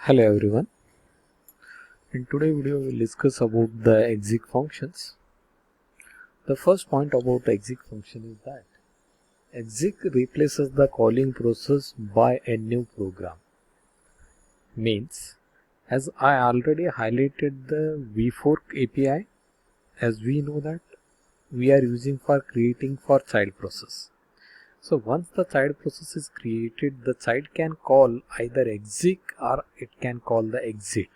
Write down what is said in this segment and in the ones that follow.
Hello everyone. In today's video we will discuss about the exec functions. The first point about exec function is that exec replaces the calling process by a new program. Means, as I already highlighted the vfork API, as we know that we are using for creating for child process. So once the child process is created, the child can call either exec or it can call the exit.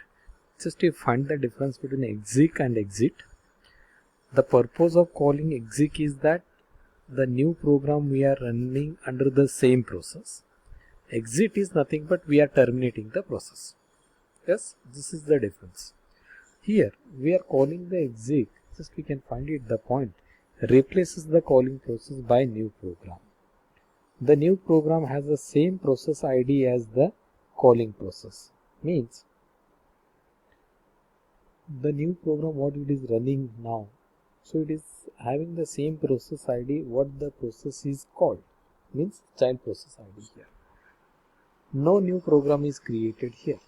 Just to find the difference between exec and exit. The purpose of calling exec is that the new program we are running under the same process. Exit is nothing but we are terminating the process. Yes, this is the difference. Here we are calling the exec, just we can find it the point, replaces the calling process by new program. The new program has the same process ID as the calling process. Means the new program what it is running now, so it is having the same process ID what the process is called, means child process ID here. No new program is created here.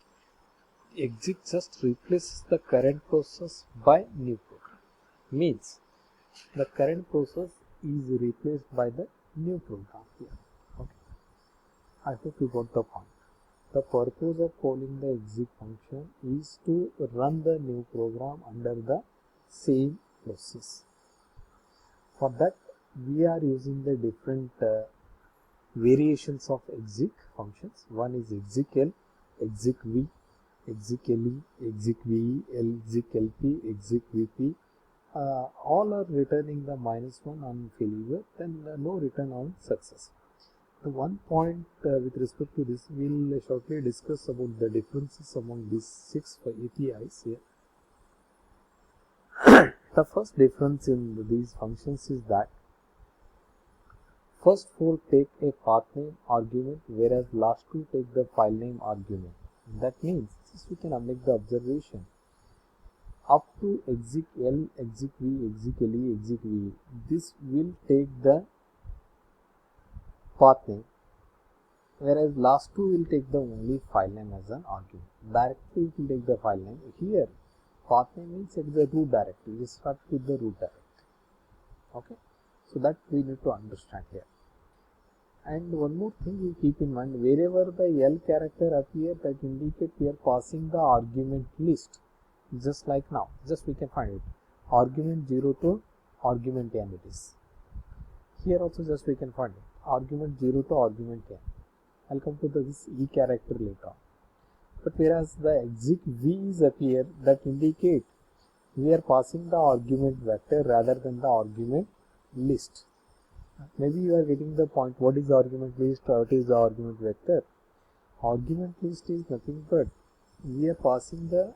Exec just replaces the current process by new program, means the current process is replaced by the new program here. Okay, I hope you got the point. The purpose of calling the exec function is to run the new program under the same process. For that we are using the different variations of exec functions. One is execl, execv, execle, execve, execlp, execvp. All are returning the -1 on failure, then no return on success. The one point with respect to this, we will shortly discuss about the differences among these 6 APIs here. The first difference in these functions is that first 4 take a path name argument, whereas last 2 take the file name argument. That means, just we can make the observation, up to execl, execv, execle, execve, this will take the path name, whereas last 2 will take the only file name as an argument. Directly it will take the file name. Here path name means it is a root directory. We start with the root directory. Okay, so that we need to understand here. And one more thing you keep in mind, wherever the L character appears, that indicate we are passing the argument list. Just like now, just we can find it, argument 0 to argument n it is. Here also just we can find it, argument 0 to argument n. I'll come to this E character later on. But whereas the exec V's appear, that indicate we are passing the argument vector rather than the argument list. Maybe you are getting the point, what is the argument list or what is the argument vector? Argument list is nothing but we are passing the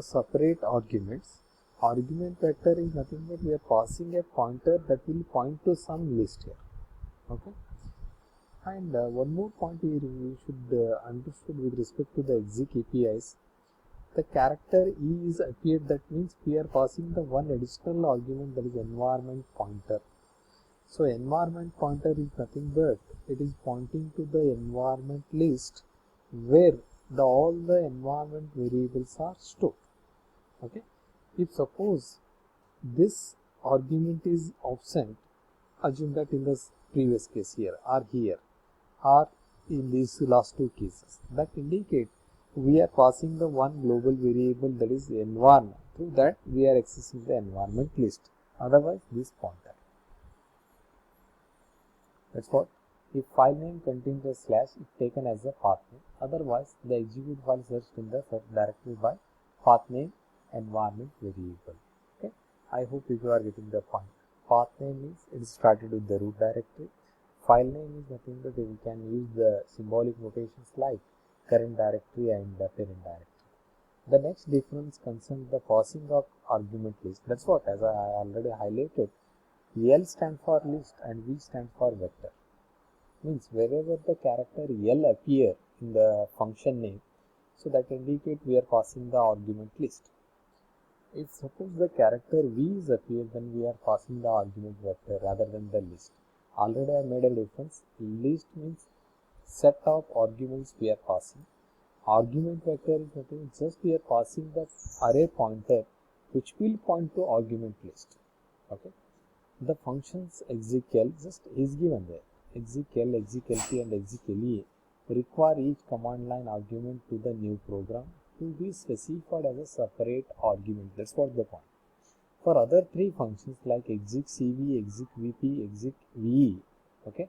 separate arguments. Argument vector is nothing but we are passing a pointer that will point to some list here. Okay. And one more point here we should understand with respect to the exec APIs. The character E is appeared, that means we are passing the one additional argument, that is environment pointer. So environment pointer is nothing but it is pointing to the environment list where all the environment variables are stored. Okay, if suppose this argument is absent, assume that in the previous case here or in these last 2 cases, that indicate we are passing the one global variable, that is environment. Through that we are accessing the environment list, otherwise this pointer. That's what. If file name contains a slash, it's taken as a path name. Otherwise, the execute file searched in the directory by path name environment variable. Okay, I hope you are getting the point. Path name means it is started with the root directory. File name is nothing but we can use the symbolic notations like current directory and the parent directory. The next difference concerns the passing of argument list. That's what, as I already highlighted, L stands for list and V stands for vector. Means wherever the character L appear in the function name, so that indicate we are passing the argument list. If suppose the character V is appear, then we are passing the argument vector rather than the list. Already I made a difference. List means set of arguments we are passing. Argument vector is nothing, just we are passing the array pointer which will point to argument list. Okay. The functions execl just is given there. Execl, execlp and execle require each command line argument to the new program to be specified as a separate argument. That's what the point. For other three functions like execv, execvp, execve, okay,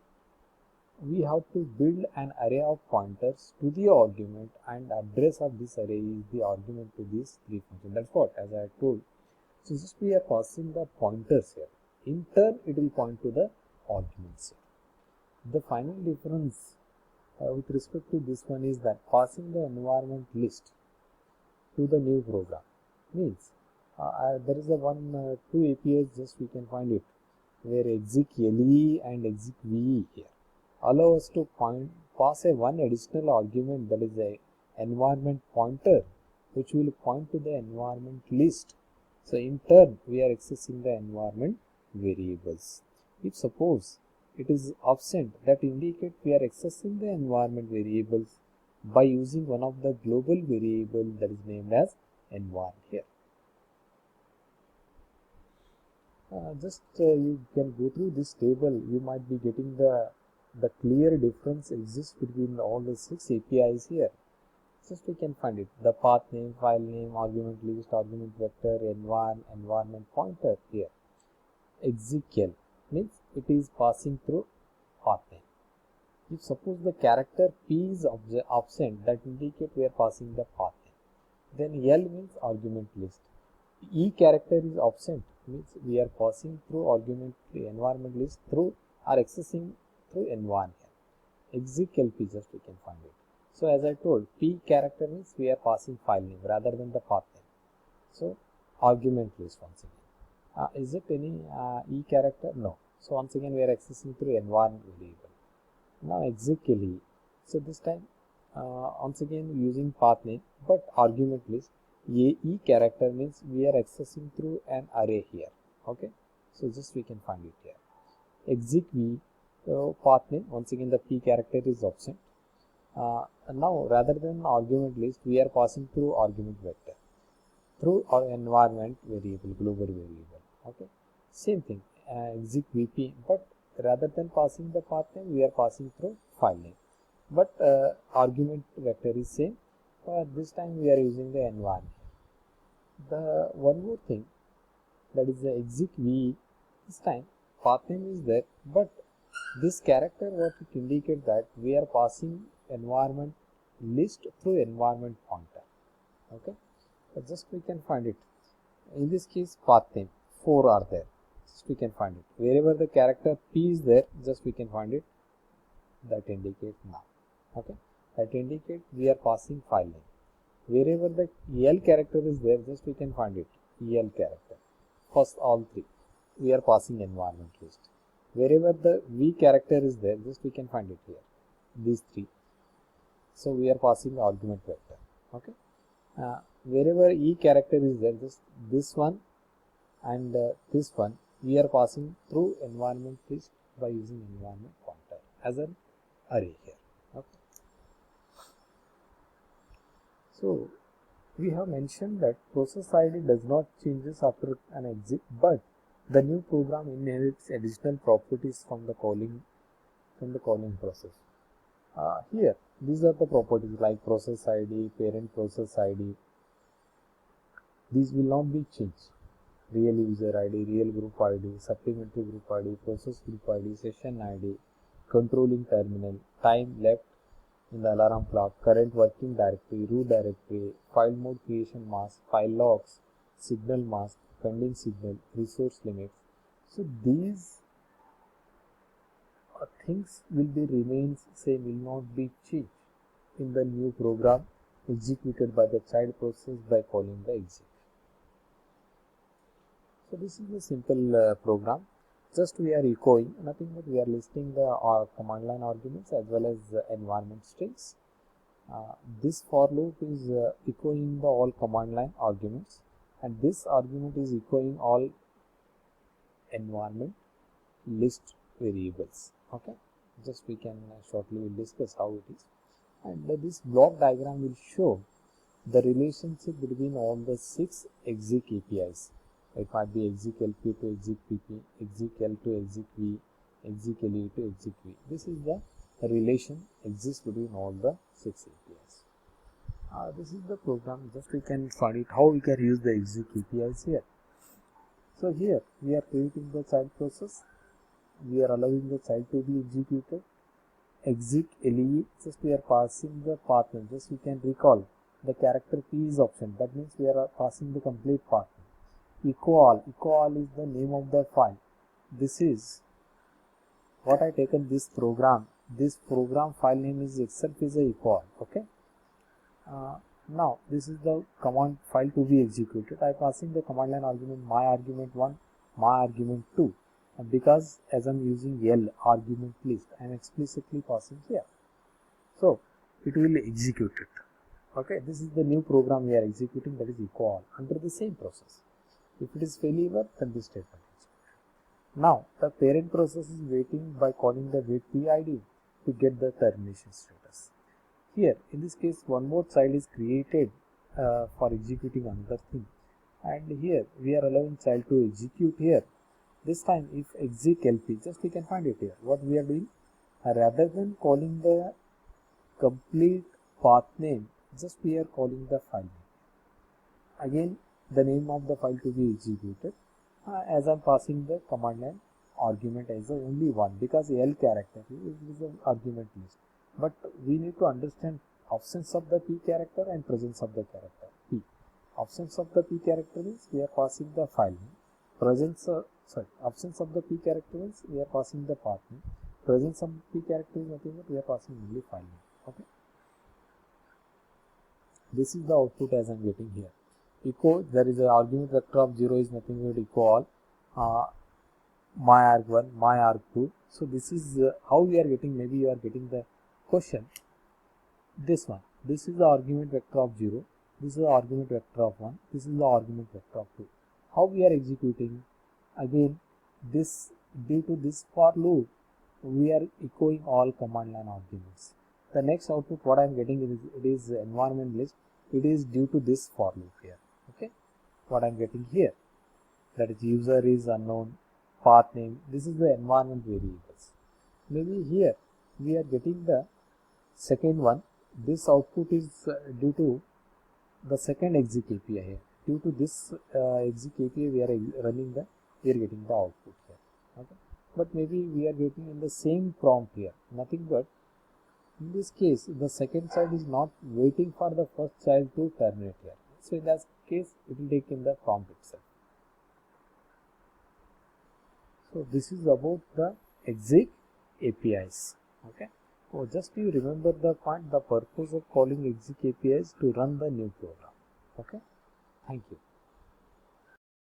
we have to build an array of pointers to the argument, and address of this array is the argument to these three functions. That's what, as I told. So just we are passing the pointers here. In turn, it will point to the arguments here. The final difference with respect to this one is that passing the environment list to the new program means there is a two APIs, just we can find it, where execle and execve here allow us to pass a one additional argument, that is a environment pointer, which will point to the environment list. So in turn, we are accessing the environment variables. If suppose it is absent, that indicate we are accessing the environment variables by using one of the global variable that is named as env here. You can go through this table, you might be getting the clear difference exists between all the 6 APIs here. Just we can find it, the path name, file name, argument list, argument vector, environment pointer here. Execl means it is passing through path name. If suppose the character P is absent, that indicate we are passing the path name. Then L means argument list. E character is absent, means we are passing through argument environment list through or accessing through env here. Execlp, just we can find it. So as I told, P character means we are passing file name rather than the path name. So argument list once again. Is it any E character? No. So once again we are accessing through environment variable. Now execle. So this time once again using path name but argument list. E character means we are accessing through an array here. Okay. So just we can find it here. Execve, path name, once again the P character is absent. Now rather than argument list, we are passing through argument vector through our environment variable, global variable. Okay, same thing, execvp, but rather than passing the path name, we are passing through file name, but argument vector is same. This time we are using the environment. The one more thing, that is the execve. This time path name is there, but this character what it indicates that we are passing environment list through environment pointer. Okay, but just we can find it. In this case, path name 4 are there. Just we can find it. Wherever the character P is there, just we can find it. That indicate now. Okay, that indicate we are passing file name. Wherever the EL character is there, just we can find it. EL character. First all three, we are passing environment list. Wherever the V character is there, just we can find it here. These three. So we are passing argument vector. Okay. Wherever E character is there, just this one and this one, we are passing through environment list by using environment pointer as an array here. Okay. So we have mentioned that process ID does not changes after an exit, but the new program inherits additional properties from the calling process. Here, these are the properties like process ID, parent process ID. These will not be changed. Real user ID, real group ID, supplementary group ID, process group ID, session ID, controlling terminal, time left in the alarm clock, current working directory, root directory, file mode creation mask, file logs, signal mask, pending signal, resource limits. So these things will be remains same, will not be changed in the new program executed by the child process by calling the exec. So this is a simple program. Just we are echoing, nothing but we are listing the command line arguments as well as environment strings. This for loop is echoing the all command line arguments, and this argument is echoing all environment list variables. Okay, just we can shortly discuss how it is. and this block diagram will show the relationship between all the 6 exec APIs. It might be exec LP to exec PP, exec L to exec V, exec LE to exec V. This is the relation exists between all the 6 APIs. This is the program. Just we can find it how we can use the exec APIs here. So here we are creating the child process. We are allowing the child to be executed. Exec LE, just we are passing the path name. Just we can recall the character P is option. That means we are passing the complete path name. Echo all is the name of the file. This is what I taken this program. This program file name is itself is a echo all. Okay. Now this is the command file to be executed. I passing the command line argument my argument 1, my argument 2. And because as I am using L argument list, I am explicitly passing here. So it will execute it. Okay, this is the new program we are executing, that is echo all under the same process. If it is failure, then this statement is. Now the parent process is waiting by calling the wait PID to get the termination status. Here in this case one more child is created for executing another thing, and here we are allowing child to execute here. This time if exec LP, just we can find it here. What we are doing, rather than calling the complete path name, just we are calling the file name. Again the name of the file to be executed, as I am passing the command line argument as only one, because L character is an argument list. But we need to understand absence of the P character and presence of the character P. Absence of the P character means we are passing the file name. Absence of the P character means we are passing the path name. Presence of P character is nothing but we are passing only file name. Okay. This is the output as I am getting here. Echo, there is an argument vector of 0 is nothing but echo all. My arg1, my arg2. So this is how we are getting. Maybe you are getting the question. This one. This is the argument vector of 0. This is the argument vector of 1. This is the argument vector of 2. How we are executing? Again, this due to this for loop, we are echoing all command line arguments. The next output what I am getting is it is environment list. It is due to this for loop here. Okay, what I am getting here, that is user is unknown, path name. This is the environment variables. Maybe here we are getting the second one. This output is due to the second exec API here. Due to this exec API we are running the, we are getting the output here. Okay, but maybe we are getting in the same prompt here. Nothing but in this case the second child is not waiting for the first child to terminate here. So in that case it will take in the prompt itself. So this is about the exec APIs. Okay. So just you remember the point, the purpose of calling exec APIs to run the new program. Okay. Thank you.